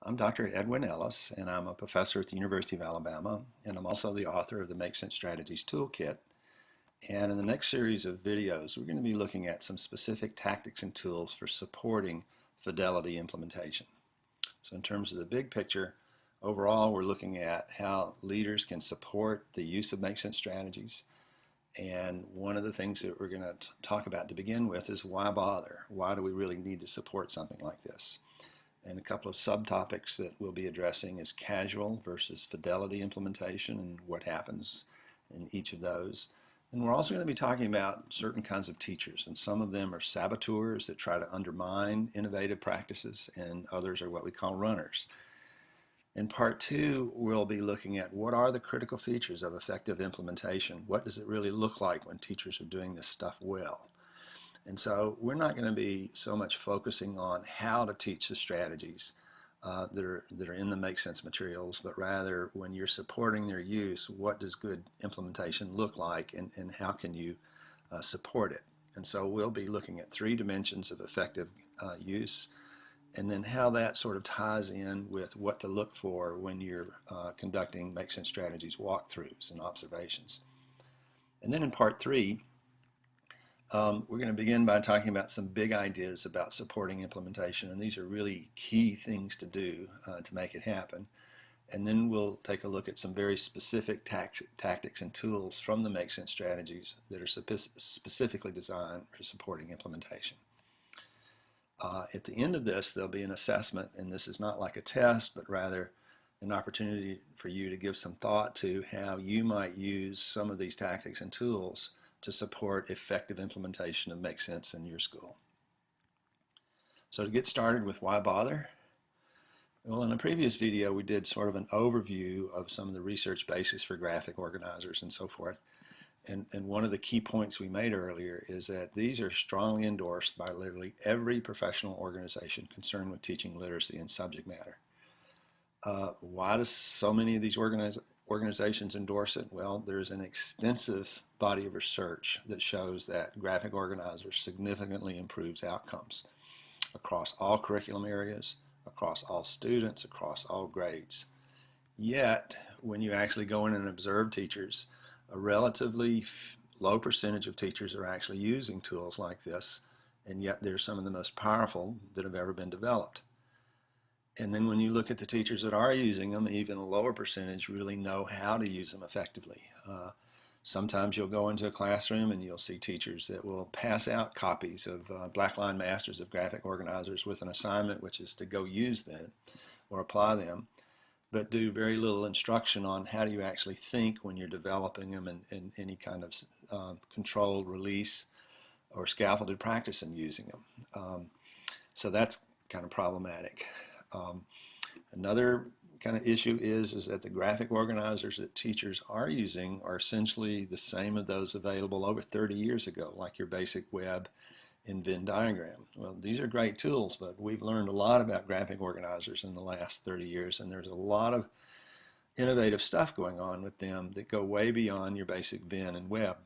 I'm Dr. Edwin Ellis, and I'm a professor at the University of Alabama, and I'm also the author of the Make Sense Strategies Toolkit. And in the next series of videos, we're going to be looking at some specific tactics and tools for supporting fidelity implementation. So in terms of the big picture, overall, we're looking at how leaders can support the use of Make Sense strategies. And one of the things that we're going to talk about to begin with is why bother? Why do we really need to support something like this? And a couple of subtopics that we'll be addressing is casual versus fidelity implementation and what happens in each of those. And we're also going to be talking about certain kinds of teachers, and some of them are saboteurs that try to undermine innovative practices, and others are what we call runners. In part two, we'll be looking at what are the critical features of effective implementation. What does it really look like when teachers are doing this stuff well? And so we're not going to be so much focusing on how to teach the strategies that are in the Make Sense materials, but rather when you're supporting their use, what does good implementation look like, and how can you support it? And so we'll be looking at three dimensions of effective use, and then how that sort of ties in with what to look for when you're conducting Make Sense strategies walkthroughs and observations. And then in part three, we're going to begin by talking about some big ideas about supporting implementation, and these are really key things to do to make it happen. And then we'll take a look at some very specific tactics and tools from the Make Sense strategies that are specifically designed for supporting implementation. At the end of this, there'll be an assessment, and this is not like a test, but rather an opportunity for you to give some thought to how you might use some of these tactics and tools to support effective implementation of Make Sense in your school. So to get started with why bother? Well, in a previous video, we did sort of an overview of some of the research basis for graphic organizers and so forth. And one of the key points we made earlier is that these are strongly endorsed by literally every professional organization concerned with teaching literacy and subject matter. Why do so many of these organizations endorse it? Well, there's an extensive body of research that shows that graphic organizers significantly improves outcomes across all curriculum areas, across all students, across all grades. Yet, when you actually go in and observe teachers, a relatively low percentage of teachers are actually using tools like this, and yet they're some of the most powerful that have ever been developed. And then when you look at the teachers that are using them, even a lower percentage really know how to use them effectively. Sometimes you'll go into a classroom and you'll see teachers that will pass out copies of Blackline Masters of Graphic Organizers with an assignment, which is to go use them or apply them, but do very little instruction on how do you actually think when you're developing them in any kind of controlled release or scaffolded practice in using them. So that's kind of problematic. Another kind of issue is that the graphic organizers that teachers are using are essentially the same as those available over 30 years ago, like your basic web and Venn diagram. Well, these are great tools, but we've learned a lot about graphic organizers in the last 30 years, and there's a lot of innovative stuff going on with them that go way beyond your basic Venn and web.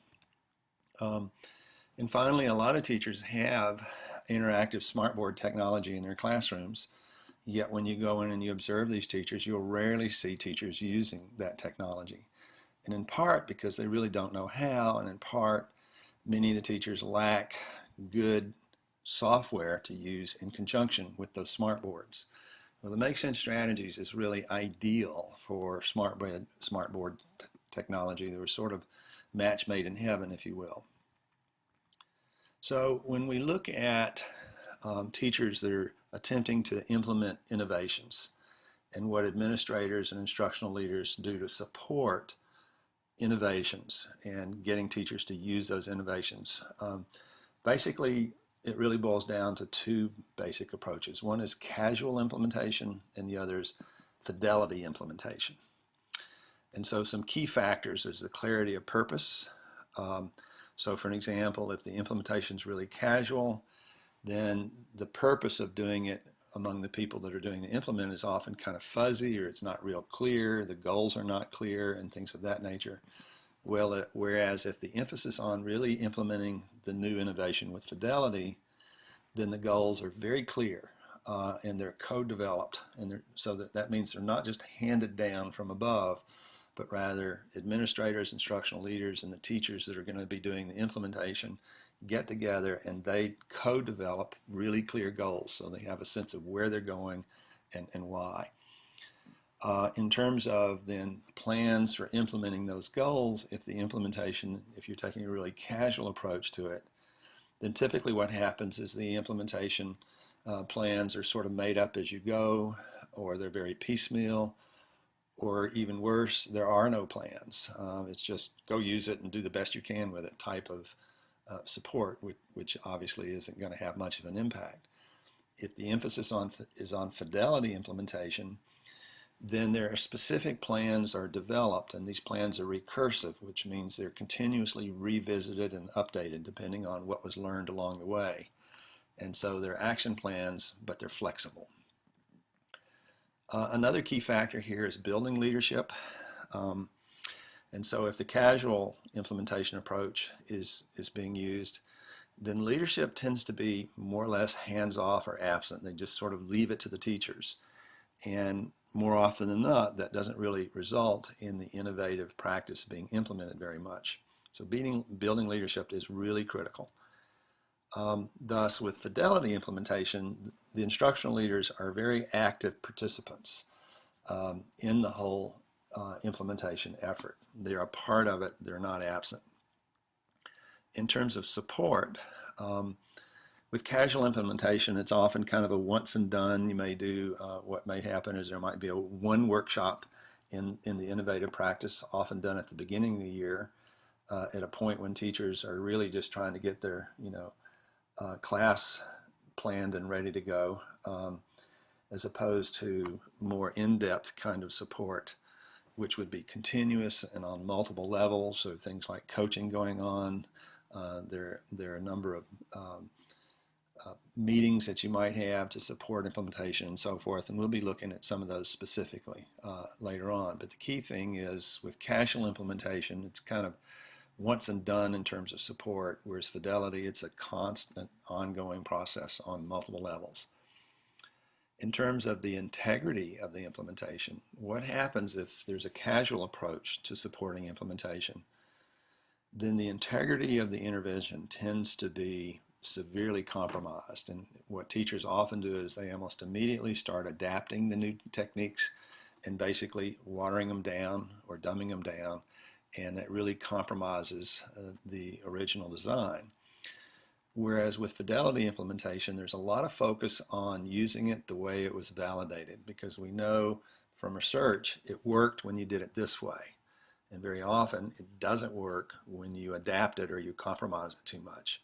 And finally, a lot of teachers have interactive smartboard technology in their classrooms. Yet when you go in and you observe these teachers, you'll rarely see teachers using that technology. And in part because they really don't know how, and in part many of the teachers lack good software to use in conjunction with those smartboards. Well, the Make Sense strategies is really ideal for smartboard technology. They were sort of match made in heaven, if you will. So when we look at teachers that are attempting to implement innovations and what administrators and instructional leaders do to support innovations and getting teachers to use those innovations. Basically, it really boils down to two basic approaches. One is casual implementation, and the other is fidelity implementation. And so some key factors is the clarity of purpose. So for an example, if the implementation is really casual, then the purpose of doing it among the people that are doing the implement is often kind of fuzzy, or it's not real clear, the goals are not clear, and things of that nature. Well, whereas if the emphasis on really implementing the new innovation with fidelity, then the goals are very clear. and they're co-developed, and so that means they're not just handed down from above, but rather administrators, instructional leaders, and the teachers that are going to be doing the implementation get together and they co-develop really clear goals so they have a sense of where they're going and why. In terms of then plans for implementing those goals, if you're taking a really casual approach to it, then typically what happens is the implementation plans are sort of made up as you go, or they're very piecemeal, or even worse, there are no plans. It's just go use it and do the best you can with it type of support, which obviously isn't going to have much of an impact. If the emphasis is on fidelity implementation, then there are specific plans are developed, and these plans are recursive, which means they're continuously revisited and updated depending on what was learned along the way. And so they're action plans, but they're flexible. Another key factor here is building leadership. And so if the casual implementation approach is being used, then leadership tends to be more or less hands-off or absent. They just sort of leave it to the teachers. And more often than not, that doesn't really result in the innovative practice being implemented very much. So building leadership is really critical. Thus, with fidelity implementation, the instructional leaders are very active participants in the whole implementation effort. They're a part of it, they're not absent. In terms of support, with casual implementation, it's often kind of a once and done. You may do, what may happen is there might be one workshop in the innovative practice, often done at the beginning of the year, at a point when teachers are really just trying to get their, class planned and ready to go, as opposed to more in-depth kind of support, which would be continuous and on multiple levels. So things like coaching going on. There are a number of meetings that you might have to support implementation and so forth, and we'll be looking at some of those specifically later on. But the key thing is with casual implementation, it's kind of once and done in terms of support, whereas fidelity, it's a constant ongoing process on multiple levels. In terms of the integrity of the implementation, what happens if there's a casual approach to supporting implementation? Then the integrity of the intervention tends to be severely compromised, and what teachers often do is they almost immediately start adapting the new techniques and basically watering them down or dumbing them down, and that really compromises the original design. Whereas with fidelity implementation, there's a lot of focus on using it the way it was validated, because we know from research it worked when you did it this way, and very often it doesn't work when you adapt it or you compromise it too much.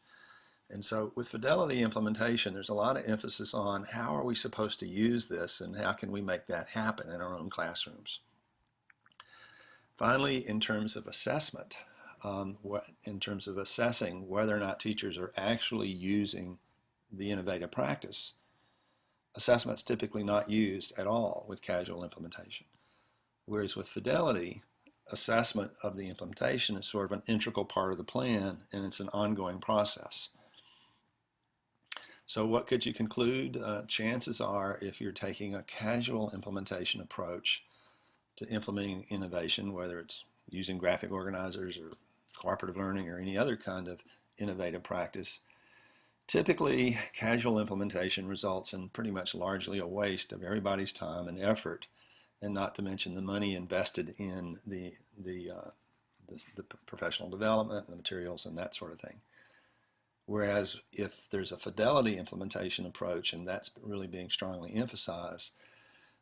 And so with fidelity implementation, there's a lot of emphasis on how are we supposed to use this and how can we make that happen in our own classrooms. Finally, in terms of assessment, in terms of assessing whether or not teachers are actually using the innovative practice, assessment's typically not used at all with casual implementation. Whereas with fidelity, assessment of the implementation is sort of an integral part of the plan, and it's an ongoing process. So what could you conclude? Chances are, if you're taking a casual implementation approach to implementing innovation, whether it's using graphic organizers or cooperative learning or any other kind of innovative practice, typically casual implementation results in pretty much largely a waste of everybody's time and effort, and not to mention the money invested in the professional development and the materials and that sort of thing. Whereas if there's a fidelity implementation approach, and that's really being strongly emphasized,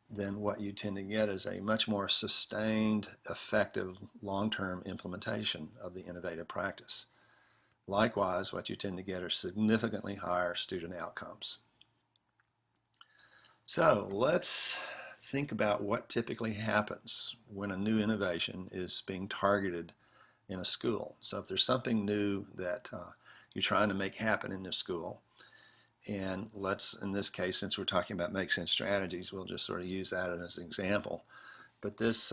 then what you tend to get is a much more sustained, effective, long-term implementation of the innovative practice. Likewise, what you tend to get are significantly higher student outcomes. So let's think about what typically happens when a new innovation is being targeted in a school. So if there's something new that you're trying to make happen in this school, and let's, in this case, since we're talking about Make Sense strategies, we'll just sort of use that as an example. But this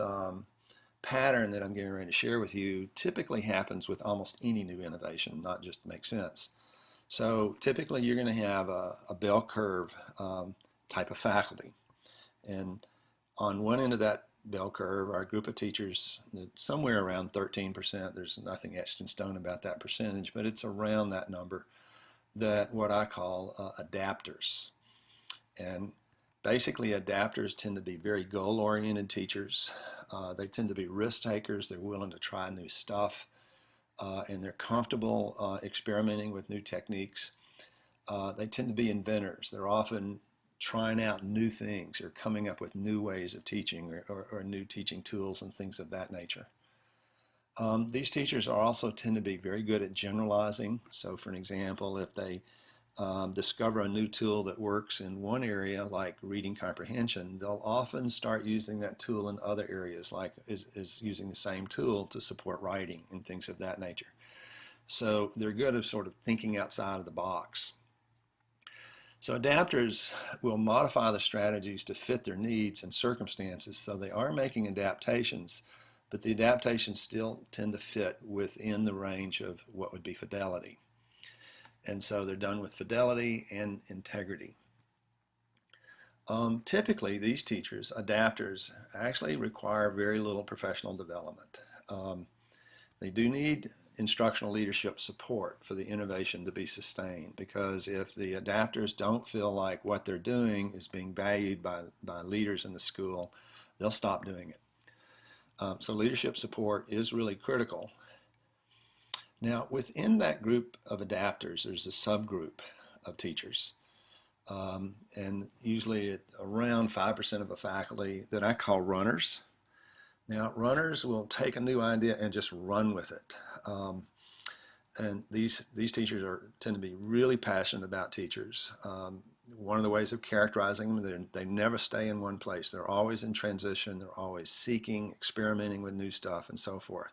pattern that I'm getting ready to share with you typically happens with almost any new innovation, not just Make Sense. So typically you're going to have a bell curve type of faculty. And on one end of that bell curve, our group of teachers, somewhere around 13%, there's nothing etched in stone about that percentage, but it's around that number, that what I call adapters. And basically adapters tend to be very goal-oriented teachers. They tend to be risk takers. They're willing to try new stuff, and they're comfortable experimenting with new techniques. They tend to be inventors. They're often trying out new things or coming up with new ways of teaching or new teaching tools and things of that nature. These teachers also tend to be very good at generalizing. So for an example, if they discover a new tool that works in one area, like reading comprehension, they'll often start using that tool in other areas, like is using the same tool to support writing and things of that nature. So they're good at sort of thinking outside of the box. So adapters will modify the strategies to fit their needs and circumstances, so they are making adaptations, but the adaptations still tend to fit within the range of what would be fidelity. And so they're done with fidelity and integrity. Typically, these teachers, adapters, actually require very little professional development. They do need instructional leadership support for the innovation to be sustained, because if the adapters don't feel like what they're doing is being valued by leaders in the school, they'll stop doing it. So leadership support is really critical. Now, within that group of adapters, there's a subgroup of teachers, and usually at around 5% of a faculty, that I call runners. Now, runners will take a new idea and just run with it. And these teachers tend to be really passionate about teachers. One of the ways of characterizing them, they never stay in one place. They're always in transition. They're always seeking, experimenting with new stuff, and so forth.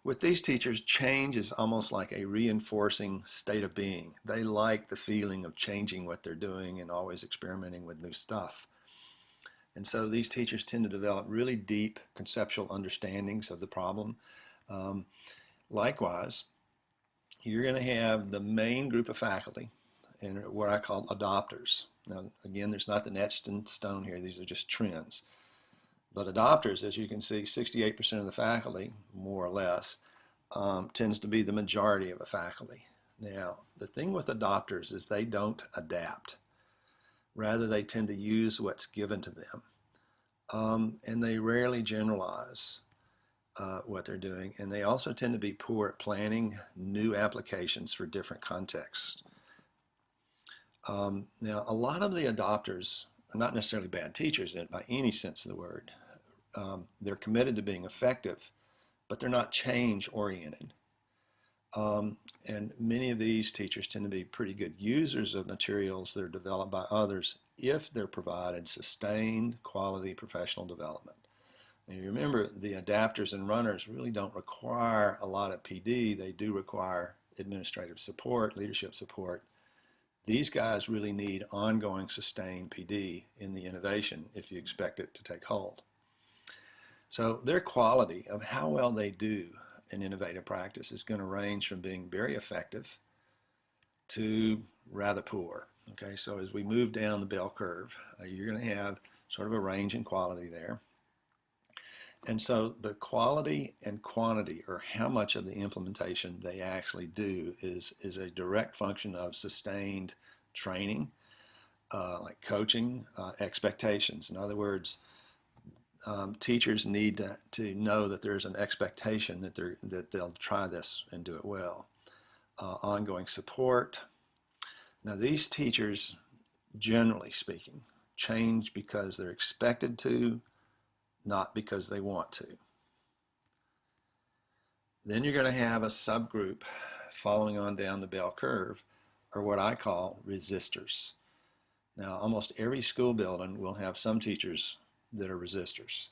With these teachers, change is almost like a reinforcing state of being. They like the feeling of changing what they're doing and always experimenting with new stuff. And so these teachers tend to develop really deep conceptual understandings of the problem. Likewise, you're going to have the main group of faculty and what I call adopters. Now, again, there's nothing etched in stone here. These are just trends. But adopters, as you can see, 68% of the faculty, more or less, tends to be the majority of a faculty. Now, the thing with adopters is they don't adapt. Rather, they tend to use what's given to them. And they rarely generalize what they're doing. And they also tend to be poor at planning new applications for different contexts. Now, a lot of the adopters are not necessarily bad teachers by any sense of the word. They're committed to being effective, but they're not change-oriented. And many of these teachers tend to be pretty good users of materials that are developed by others if they're provided sustained quality professional development. Now, you remember, the adapters and runners really don't require a lot of PD. They do require administrative support, leadership support. These guys really need ongoing sustained PD in the innovation if you expect it to take hold. So their quality of how well they do an innovative practice is going to range from being very effective to rather poor. Okay, so as we move down the bell curve, you're going to have sort of a range in quality there. And so the quality and quantity, or how much of the implementation they actually do, is a direct function of sustained training, like coaching, expectations. In other words, teachers need to know that there's an expectation that they'll try this and do it well. Ongoing support. Now, these teachers, generally speaking, change because they're expected to, not because they want to. Then you're going to have a subgroup following on down the bell curve, or what I call resistors. Now, almost every school building will have some teachers that are resistors.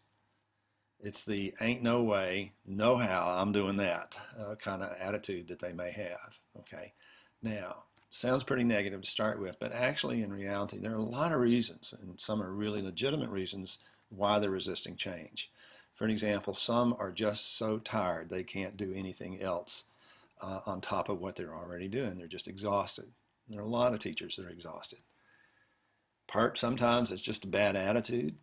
It's the ain't no way, no how, I'm doing that kind of attitude that they may have. Okay, now, sounds pretty negative to start with, but actually in reality there are a lot of reasons, and some are really legitimate reasons why they're resisting change. For an example, some are just so tired they can't do anything else on top of what they're already doing. They're just exhausted. There are a lot of teachers that are exhausted. Sometimes it's just a bad attitude.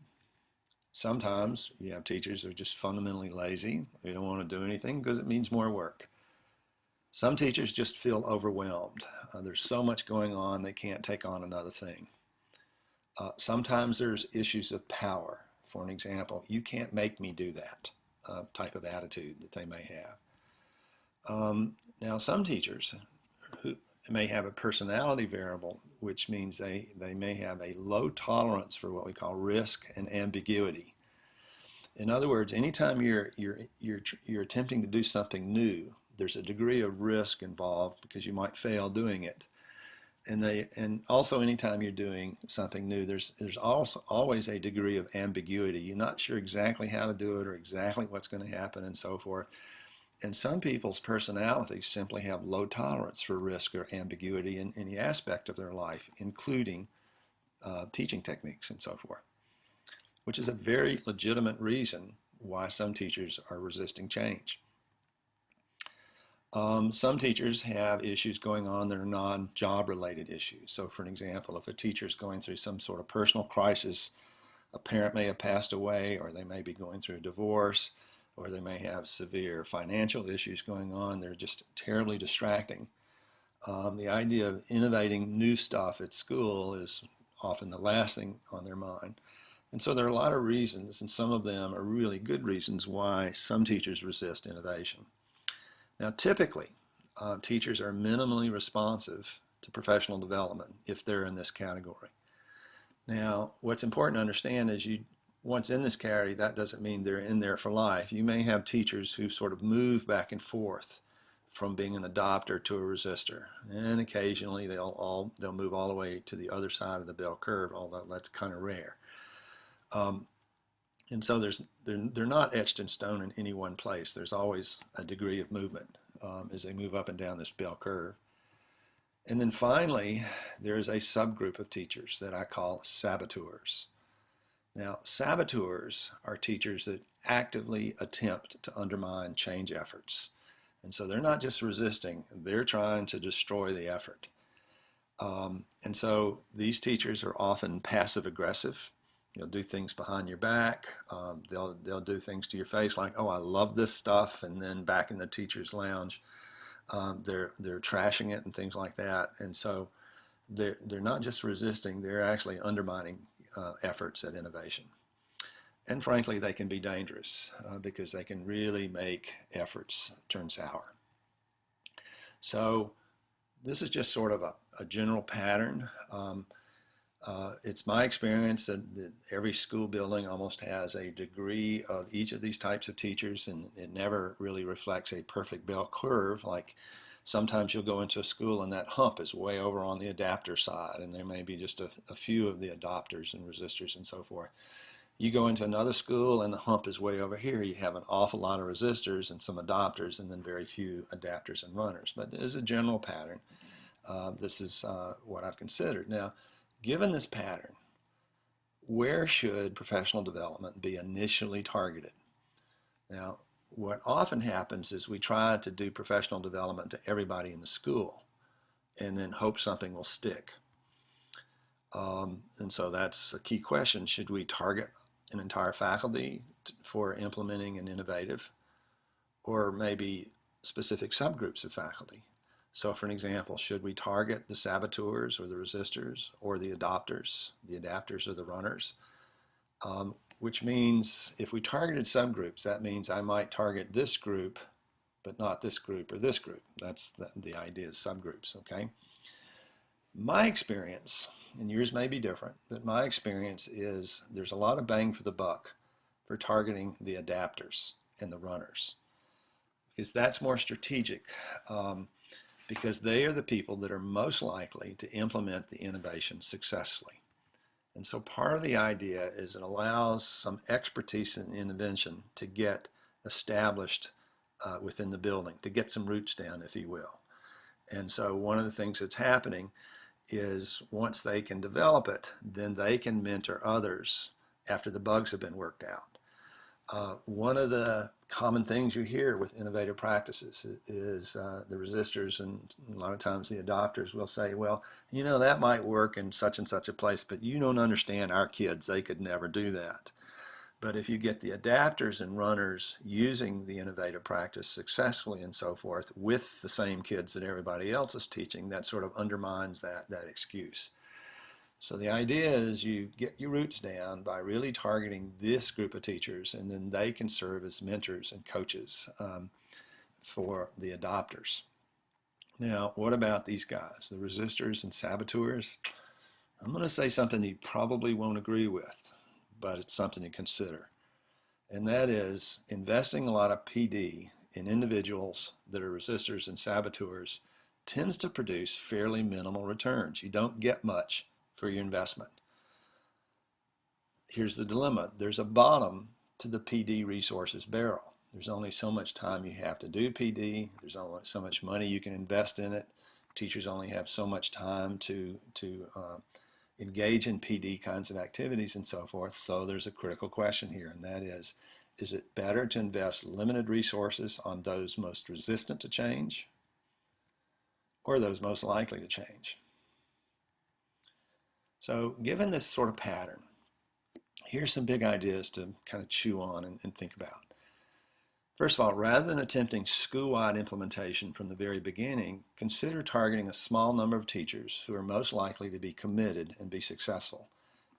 Sometimes you have teachers who are just fundamentally lazy. They don't want to do anything because it means more work. Some teachers just feel overwhelmed. There's so much going on, they can't take on another thing. Sometimes there's issues of power. For an example, you can't make me do that type of attitude that they may have. Now, some teachers who may have a personality variable, which means they may have a low tolerance for what we call risk and ambiguity. In other words, anytime you're attempting to do something new, there's a degree of risk involved because you might fail doing it. And also anytime you're doing something new, there's also always a degree of ambiguity. You're not sure exactly how to do it or exactly what's going to happen and so forth. And some people's personalities simply have low tolerance for risk or ambiguity in any aspect of their life, including teaching techniques and so forth, which is a very legitimate reason why some teachers are resisting change. Some teachers have issues going on that are non-job related issues. So for an example, if a teacher is going through some sort of personal crisis, a parent may have passed away, or they may be going through a divorce, or they may have severe financial issues going on. They're just terribly distracting. The idea of innovating new stuff at school is often the last thing on their mind. And so there are a lot of reasons, and some of them are really good reasons why some teachers resist innovation. Now, typically, teachers are minimally responsive to professional development if they're in this category. Now, what's important to understand is once in this category, that doesn't mean they're in there for life. You may have teachers who sort of move back and forth from being an adopter to a resistor, and occasionally they'll move all the way to the other side of the bell curve, although that's kind of rare. And so they're not etched in stone in any one place. There's always a degree of movement as they move up and down this bell curve. And then finally, there is a subgroup of teachers that I call saboteurs. Now, saboteurs are teachers that actively attempt to undermine change efforts. And so they're not just resisting, they're trying to destroy the effort. And so these teachers are often passive aggressive. They'll do things behind your back. They'll do things to your face like, "Oh, I love this stuff," and then back in the teacher's lounge, they're trashing it and things like that. And so they're not just resisting; they're actually undermining efforts at innovation. And frankly, they can be dangerous because they can really make efforts turn sour. So this is just sort of a general pattern. It's my experience that every school building almost has a degree of each of these types of teachers, and it never really reflects a perfect bell curve. Like sometimes you'll go into a school and that hump is way over on the adapter side, and there may be just a few of the adopters and resistors and so forth. You go into another school and the hump is way over here. You have an awful lot of resistors and some adopters, and then very few adapters and runners. But there's a general pattern. This is what I've considered. Now, given this pattern, where should professional development be initially targeted? Now, what often happens is we try to do professional development to everybody in the school and then hope something will stick. And so that's a key question. Should we target an entire faculty for implementing an innovative, or maybe specific subgroups of faculty? So for an example, should we target the saboteurs or the resistors or the adopters, the adapters or the runners? Which means if we targeted subgroups, that means I might target this group, but not this group or this group. That's the idea of subgroups, okay? My experience, and yours may be different, but my experience is there's a lot of bang for the buck for targeting the adapters and the runners, because that's more strategic. Because they are the people that are most likely to implement the innovation successfully. And so part of the idea is it allows some expertise in intervention to get established within the building, to get some roots down, if you will. And so one of the things that's happening is once they can develop it, then they can mentor others after the bugs have been worked out. One of the common things you hear with innovative practices is the resistors and a lot of times the adopters will say, well, you know, that might work in such and such a place, but you don't understand our kids. They could never do that. But if you get the adapters and runners using the innovative practice successfully and so forth with the same kids that everybody else is teaching, that sort of undermines that excuse. So the idea is you get your roots down by really targeting this group of teachers, and then they can serve as mentors and coaches for the adopters. Now, what about these guys, the resistors and saboteurs? I'm going to say something you probably won't agree with, but it's something to consider. And that is investing a lot of PD in individuals that are resistors and saboteurs tends to produce fairly minimal returns. You don't get much for your investment. Here's the dilemma. There's a bottom to the PD resources barrel. There's only so much time you have to do PD. There's only so much money you can invest in it. Teachers only have so much time to engage in PD kinds of activities and so forth. So there's a critical question here, and that is it better to invest limited resources on those most resistant to change or those most likely to change? So given this sort of pattern, here's some big ideas to kind of chew on and think about. First of all, rather than attempting school-wide implementation from the very beginning, consider targeting a small number of teachers who are most likely to be committed and be successful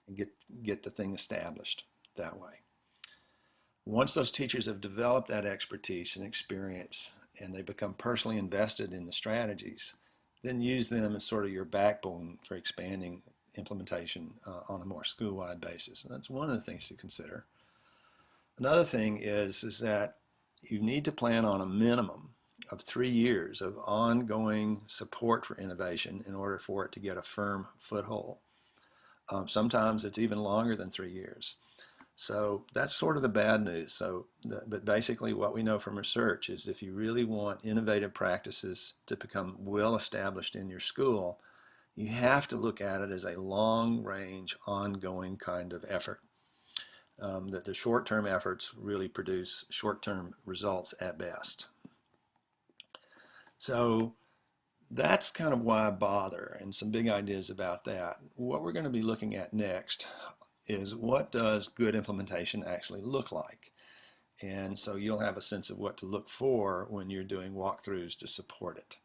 and get the thing established that way. Once those teachers have developed that expertise and experience and they become personally invested in the strategies, then use them as sort of your backbone for expanding implementation on a more school-wide basis. And that's one of the things to consider. Another thing is that you need to plan on a minimum of 3 years of ongoing support for innovation in order for it to get a firm foothold. Sometimes it's even longer than 3 years. So that's sort of the bad news. But basically what we know from research is if you really want innovative practices to become well established in your school, you have to look at it as a long-range, ongoing kind of effort. That the short-term efforts really produce short-term results at best. So that's kind of why bother, and some big ideas about that. What we're going to be looking at next is what does good implementation actually look like? And so you'll have a sense of what to look for when you're doing walkthroughs to support it.